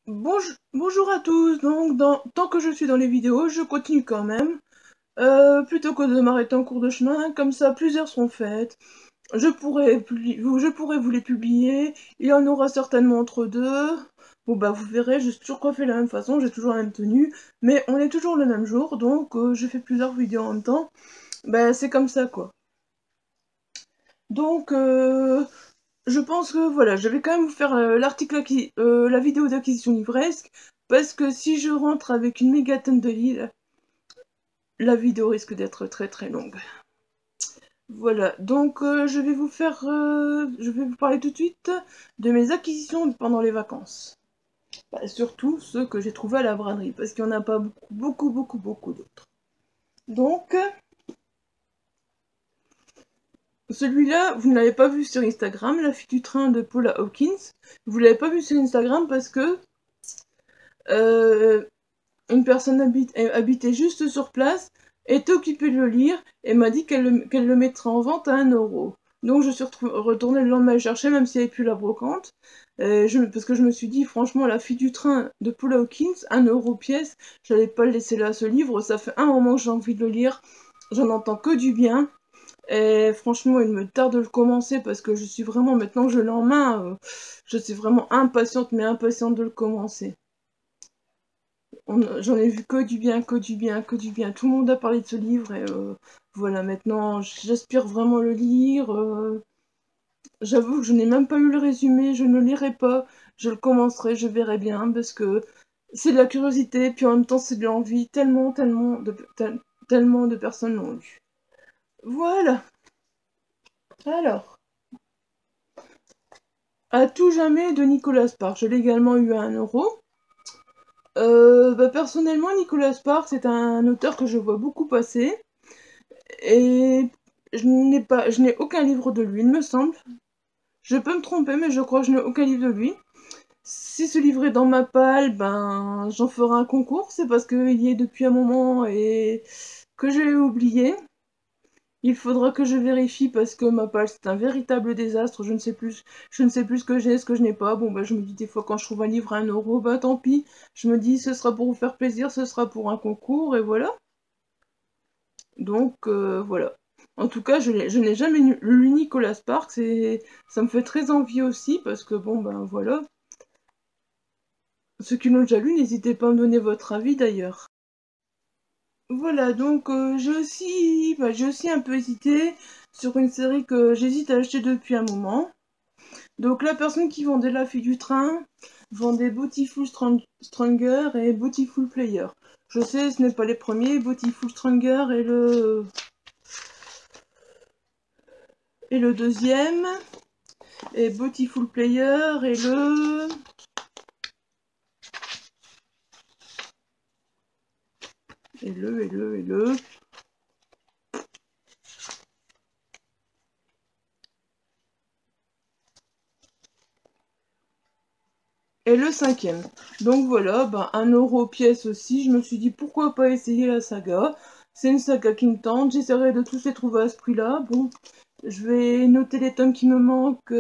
Bonjour à tous, donc tant que je suis dans les vidéos, je continue quand même, plutôt que de m'arrêter en cours de chemin, comme ça plusieurs seront faites, je pourrai vous les publier, il y en aura certainement entre deux, bon bah vous verrez, je suis toujours coiffée de la même façon, j'ai toujours la même tenue, mais on est toujours le même jour, donc je fais plusieurs vidéos en même temps, bah c'est comme ça quoi. Donc je pense que voilà, je vais quand même vous faire la vidéo d'acquisition livresque, parce que si je rentre avec une méga tonne de livres, la vidéo risque d'être très très longue. Voilà, donc je vais vous parler tout de suite de mes acquisitions pendant les vacances. Bah, surtout ceux que j'ai trouvés à la braderie, parce qu'il n'y en a pas beaucoup d'autres. Donc, celui-là, vous ne l'avez pas vu sur Instagram, La fille du train de Paula Hawkins. Vous l'avez pas vu sur Instagram parce que euh, une personne habitait juste sur place, était occupée de le lire, et m'a dit qu'elle le mettrait en vente à 1 euro. Donc je suis retournée le lendemain le chercher, même s'il n'y avait plus la brocante, parce que je me suis dit, franchement, La fille du train de Paula Hawkins, 1 euro pièce, j'allais pas le laisser là, ce livre, ça fait un moment que j'ai envie de le lire, j'en entends que du bien, et franchement, il me tarde de le commencer, parce que je suis vraiment, maintenant que je l'ai en main, je suis vraiment impatiente, mais impatiente de le commencer. J'en ai vu que du bien, que du bien, que du bien. Tout le monde a parlé de ce livre et voilà, maintenant j'aspire vraiment le lire. J'avoue que je n'ai même pas eu le résumé, je ne lirai pas. Je le commencerai, je verrai bien parce que c'est de la curiosité, puis en même temps c'est de l'envie. Tellement de personnes l'ont lu. Voilà. Alors, À tout jamais de Nicolas Sparks. Je l'ai également eu à 1 euro. Personnellement, Nicolas Sparks c'est un auteur que je vois beaucoup passer. Et je n'ai aucun livre de lui, il me semble. Je peux me tromper, mais je crois que je n'ai aucun livre de lui. Si ce livre est dans ma palle, ben j'en ferai un concours. C'est parce qu'il y est depuis un moment et que je l'ai oublié. Il faudra que je vérifie parce que ma palle c'est un véritable désastre. Je ne sais plus ce que je n'ai pas. Bon bah je me dis des fois quand je trouve un livre à 1 euro, bah tant pis. Je me dis ce sera pour vous faire plaisir, ce sera pour un concours et voilà. Donc voilà. En tout cas, je n'ai jamais lu Nicolas Sparks et ça me fait très envie aussi parce que bon ben voilà. Ceux qui l'ont déjà lu, n'hésitez pas à me donner votre avis d'ailleurs. Voilà, donc j'ai aussi un peu hésité sur une série que j'hésite à acheter depuis un moment. Donc la personne qui vendait La fille du train vendait Stranger et Beautiful Player. Je sais, ce n'est pas les premiers, Beautiful Stranger et le deuxième. Et Beautiful Player et le et le cinquième. Donc voilà, ben 1 euro pièce aussi. Je me suis dit pourquoi pas essayer la saga. C'est une saga qui me tente. J'essaierai de tous les trouver à ce prix-là. Bon, je vais noter les tomes qui me manquent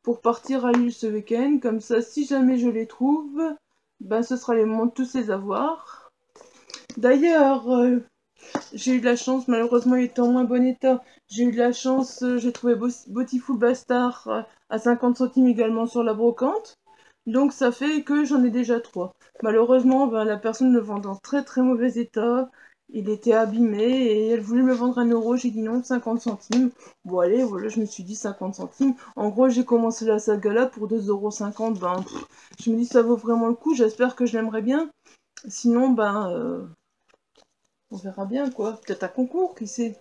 pour partir à l'île ce week-end. Comme ça, si jamais je les trouve, ben ce sera les moments de tous les avoir. D'ailleurs, j'ai eu de la chance, malheureusement il était en moins bon état. J'ai eu de la chance, j'ai trouvé Beautiful Bastard à 50 centimes également sur la brocante. Donc ça fait que j'en ai déjà 3. Malheureusement, ben, la personne le vend en très très mauvais état. Il était abîmé et elle voulait me le vendre à 1 euro. J'ai dit non, 50 centimes. Bon allez, voilà, je me suis dit 50 centimes. En gros, j'ai commencé la saga là pour 2,50 €. Ben, je me dis ça vaut vraiment le coup. J'espère que je l'aimerais bien. Sinon, on verra bien quoi. Peut-être un concours, qui sait.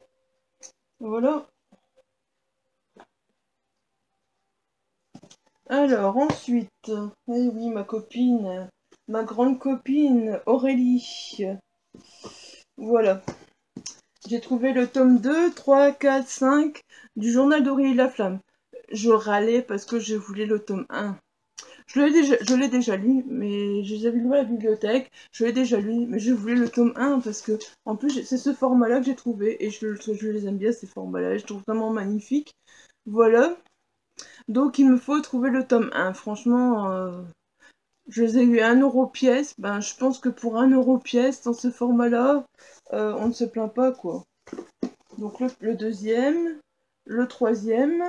Voilà. Alors ensuite, eh oui, ma grande copine Aurélie. Voilà. J'ai trouvé le tome 2, 3, 4, 5 du journal d'Aurélie Laflamme. Je râlais parce que je voulais le tome 1. Je l'ai déjà lu, mais je les avais lu à la bibliothèque. Je l'ai déjà lu, mais je voulais le tome 1 parce que, en plus, c'est ce format-là que j'ai trouvé et je les aime bien, ces formats-là. Je trouve vraiment magnifiques. Voilà. Donc, il me faut trouver le tome 1. Franchement, Je les ai eu à 1 € pièce. Ben, je pense que pour 1 € pièce, dans ce format-là, on ne se plaint pas, quoi. Donc le deuxième, le troisième,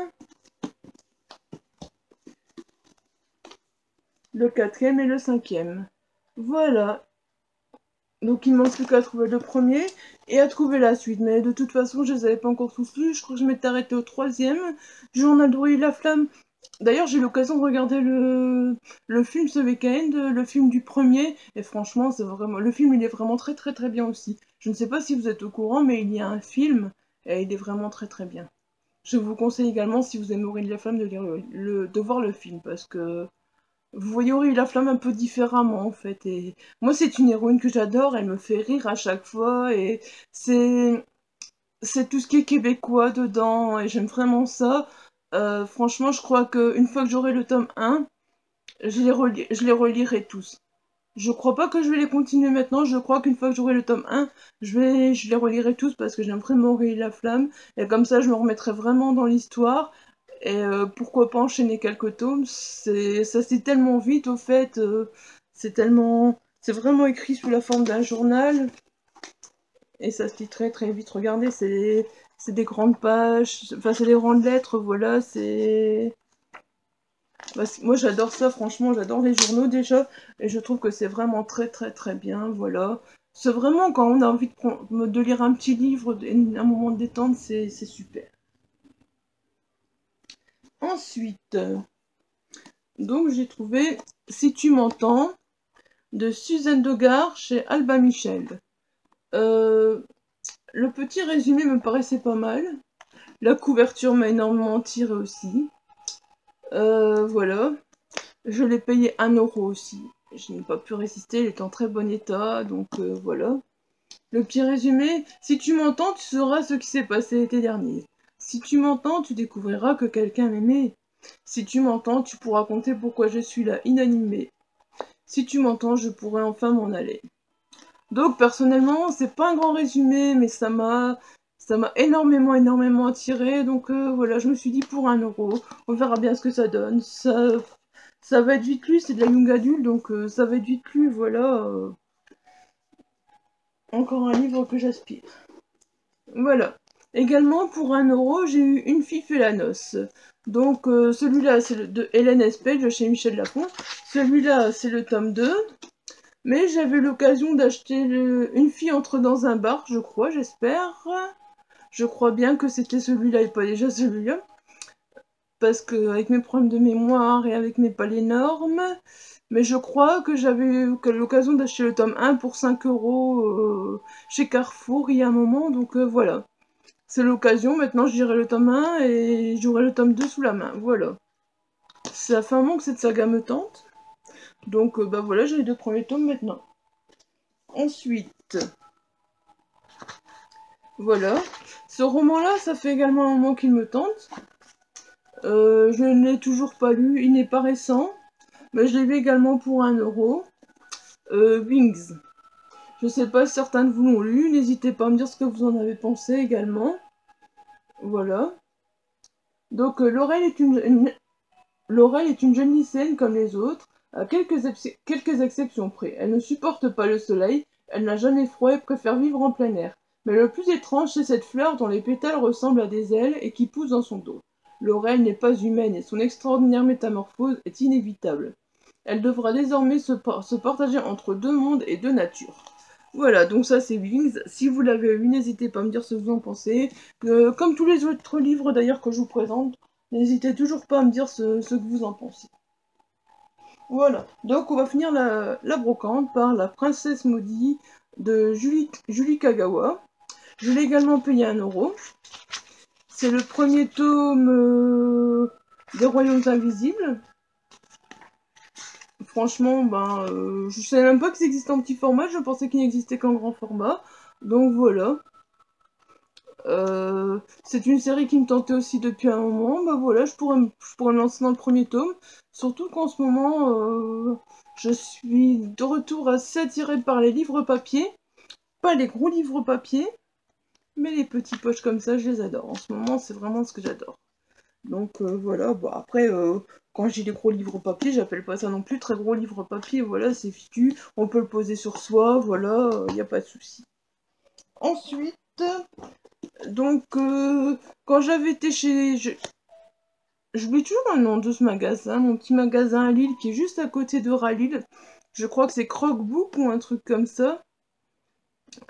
le quatrième et le cinquième. Voilà. Donc il me manque plus qu'à trouver le premier et à trouver la suite. Mais de toute façon, je les avais pas encore tous lus. Je crois que je m'étais arrêtée au troisième. Du Journal de Willy Laflamme. D'ailleurs, j'ai eu l'occasion de regarder le film ce week-end, le film du premier. Et franchement, c'est vraiment le film, il est vraiment très très très bien aussi. Je ne sais pas si vous êtes au courant, mais il y a un film et il est vraiment très très bien. Je vous conseille également, si vous aimez Willy Laflamme, de lire de voir le film parce que vous voyez Aurélie Laflamme un peu différemment en fait. Et moi c'est une héroïne que j'adore, elle me fait rire à chaque fois et c'est c'est tout ce qui est québécois dedans et j'aime vraiment ça. Franchement je crois qu'une fois que j'aurai le tome 1, je les relirai tous. Je crois pas que je vais les continuer maintenant, je crois qu'une fois que j'aurai le tome 1, je les relirai tous parce que j'aime vraiment Aurélie Laflamme et comme ça je me remettrai vraiment dans l'histoire. Et pourquoi pas enchaîner quelques tomes, ça se lit tellement vite au fait, c'est vraiment écrit sous la forme d'un journal, et ça se lit très très vite. Regardez, c'est des grandes pages, enfin c'est des grandes lettres, voilà, moi j'adore ça, franchement, j'adore les journaux déjà, et je trouve que c'est vraiment très très très bien, voilà. C'est vraiment quand on a envie de lire un petit livre, un moment de détente, c'est super. Ensuite, donc j'ai trouvé Si tu m'entends de Suzanne Dogard chez Albin Michel. Euh, le petit résumé me paraissait pas mal. La couverture m'a énormément tiré aussi. Voilà. Je l'ai payé 1 € aussi. Je n'ai pas pu résister, il est en très bon état, donc voilà. Le petit résumé, si tu m'entends, tu sauras ce qui s'est passé l'été dernier. Si tu m'entends, tu découvriras que quelqu'un m'aimait. Si tu m'entends, tu pourras compter pourquoi je suis là, inanimée. Si tu m'entends, je pourrai enfin m'en aller. Donc personnellement, c'est pas un grand résumé, mais ça m'a énormément attiré. Donc voilà, je me suis dit pour 1 €, on verra bien ce que ça donne. Ça va être vite lu, c'est de la young adulte, donc ça va être vite lu, voilà. Encore un livre que j'aspire. Voilà. Également pour 1 €, j'ai eu Une fille fait la noce. Donc celui-là, c'est de Hélène Espège chez Michel Lafon. Celui-là, c'est le tome 2. Mais j'avais l'occasion d'acheter Une fille entre dans un bar, je crois, j'espère. Je crois bien que c'était celui-là et pas déjà celui-là. Parce que avec mes problèmes de mémoire et avec mes palais énormes. Mais je crois que j'avais eu l'occasion d'acheter le tome 1 pour 5 € chez Carrefour il y a un moment. Donc voilà. C'est l'occasion. Maintenant, j'irai le tome 1 et j'aurai le tome 2 sous la main. Voilà. Ça fait un moment que cette saga me tente. Donc bah voilà, j'ai les 2 premiers tomes maintenant. Ensuite, voilà. Ce roman-là, ça fait également un moment qu'il me tente. Je ne l'ai toujours pas lu, il n'est pas récent. Mais je l'ai lu également pour 1 €. Wings. Je sais pas si certains de vous l'ont lu, n'hésitez pas à me dire ce que vous en avez pensé également. Voilà. Donc Laurel est une jeune lycéenne comme les autres, à quelques exceptions près. Elle ne supporte pas le soleil, elle n'a jamais froid et préfère vivre en plein air. Mais le plus étrange, c'est cette fleur dont les pétales ressemblent à des ailes et qui pousse dans son dos. Laurel n'est pas humaine et son extraordinaire métamorphose est inévitable. Elle devra désormais se partager entre 2 mondes et 2 natures. Voilà, donc ça c'est Wings. Si vous l'avez lu, n'hésitez pas à me dire ce que vous en pensez. Comme tous les autres livres d'ailleurs que je vous présente, n'hésitez toujours pas à me dire ce que vous en pensez. Voilà, donc on va finir la brocante par La Princesse Maudite de Julie Kagawa. Je l'ai également payé 1 €. C'est le premier tome des Royaumes Invisibles. Franchement, je savais même pas que ça existait en petit format, je pensais qu'il n'existait qu'en grand format. Donc voilà. C'est une série qui me tentait aussi depuis un moment. Bah voilà, je pourrais me lancer dans le premier tome. Surtout qu'en ce moment, je suis de retour assez attirée par les livres papier. Pas les gros livres papier, mais les petits poches comme ça, je les adore. En ce moment, c'est vraiment ce que j'adore. Donc voilà, bon après, quand j'ai des gros livres papier, j'appelle pas ça non plus très gros livres papier, voilà, c'est fichu, on peut le poser sur soi, voilà, il n'y a pas de souci. Ensuite, donc quand j'avais été chez... J'oublie toujours le nom de ce magasin, mon petit magasin à Lille qui est juste à côté de Ralil. Je crois que c'est Croquebook ou un truc comme ça.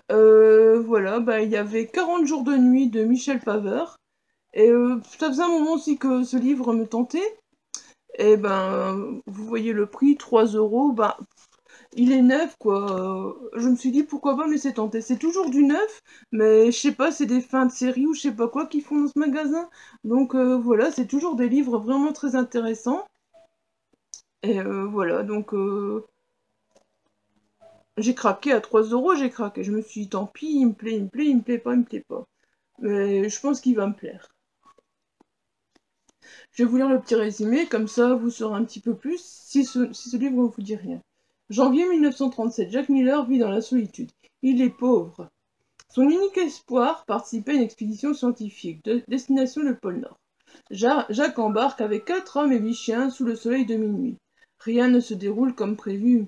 Voilà, bah, il y avait 40 jours de nuit de Michel Faveur. Et ça faisait un moment aussi que ce livre me tentait. Et ben, vous voyez le prix, 3 euros, bah, il est neuf, quoi. Je me suis dit, pourquoi pas me laisser tenter. C'est toujours du neuf, mais je sais pas, c'est des fins de série ou je sais pas quoi qu'ils font dans ce magasin. Donc voilà, c'est toujours des livres vraiment très intéressants. Et voilà, donc j'ai craqué à 3 euros, j'ai craqué. Je me suis dit, tant pis, il me plaît, il me plaît, il me plaît pas, il me plaît pas. Mais je pense qu'il va me plaire. Je vais vous lire le petit résumé, comme ça vous saurez un petit peu plus si ce livre ne vous dit rien. Janvier 1937, Jack Miller vit dans la solitude. Il est pauvre. Son unique espoir, participer à une expédition scientifique, de destination le pôle Nord. Jacques embarque avec 4 hommes et 8 chiens sous le soleil de minuit. Rien ne se déroule comme prévu.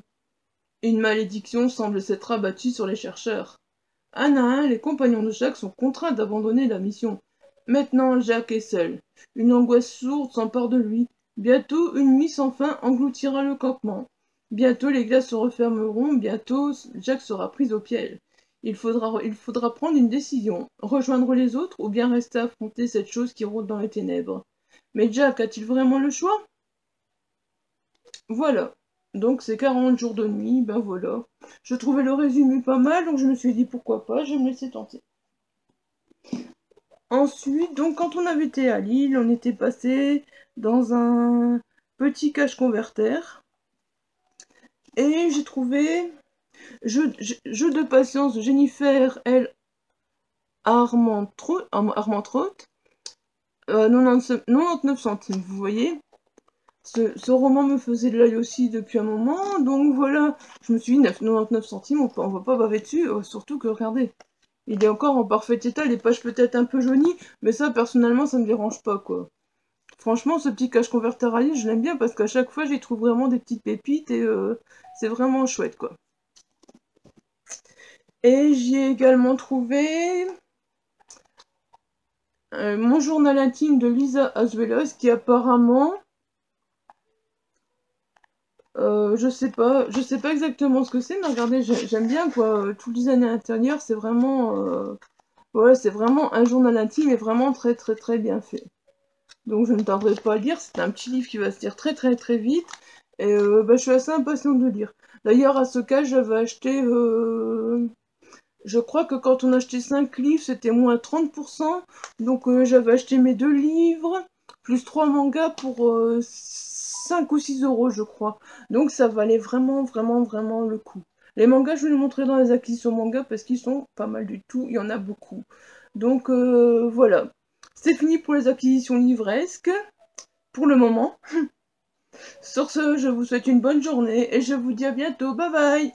Une malédiction semble s'être abattue sur les chercheurs. Un à un, les compagnons de Jacques sont contraints d'abandonner la mission. Maintenant, Jacques est seul. Une angoisse sourde s'empare de lui. Bientôt, une nuit sans fin engloutira le campement. Bientôt, les glaces se refermeront. Bientôt, Jacques sera pris au piège. Il faudra prendre une décision. Rejoindre les autres ou bien rester affronter cette chose qui rôde dans les ténèbres. Mais Jacques a-t-il vraiment le choix? Voilà. Donc c'est 40 jours de nuit, ben voilà. Je trouvais le résumé pas mal, donc je me suis dit pourquoi pas, je vais me laisser tenter. Ensuite, donc quand on avait été à Lille, on était passé dans un petit cache converter. Et j'ai trouvé jeu de patience de Jennifer L. Armentrout, 99 centimes, vous voyez. Ce roman me faisait de l'œil aussi depuis un moment, donc voilà, je me suis dit 99 centimes, on va pas baver dessus, surtout que regardez, il est encore en parfait état, les pages peut-être un peu jaunies, mais ça personnellement ça me dérange pas quoi. Franchement ce petit cache converter à lire, je l'aime bien parce qu'à chaque fois j'y trouve vraiment des petites pépites et c'est vraiment chouette quoi. Et j'y ai également trouvé mon journal intime de Lisa Azuelos qui apparemment... je sais pas exactement ce que c'est, mais regardez, j'aime bien quoi, tout le design à l'intérieur, c'est vraiment, ouais, c'est vraiment un journal intime et vraiment très très très bien fait. Donc je ne tarderai pas à lire, c'est un petit livre qui va se lire très très très vite, et bah, je suis assez impatiente de lire. D'ailleurs à ce cas, j'avais acheté, je crois que quand on achetait 5 livres, c'était moins 30%, donc j'avais acheté mes 2 livres, plus 3 mangas pour 5 ou 6 euros, je crois. Donc ça valait vraiment, vraiment, vraiment le coup. Les mangas, je vais les montrer dans les acquisitions manga parce qu'ils sont pas mal du tout, il y en a beaucoup. Donc voilà, c'est fini pour les acquisitions livresques, pour le moment. Sur ce, je vous souhaite une bonne journée et je vous dis à bientôt, bye bye!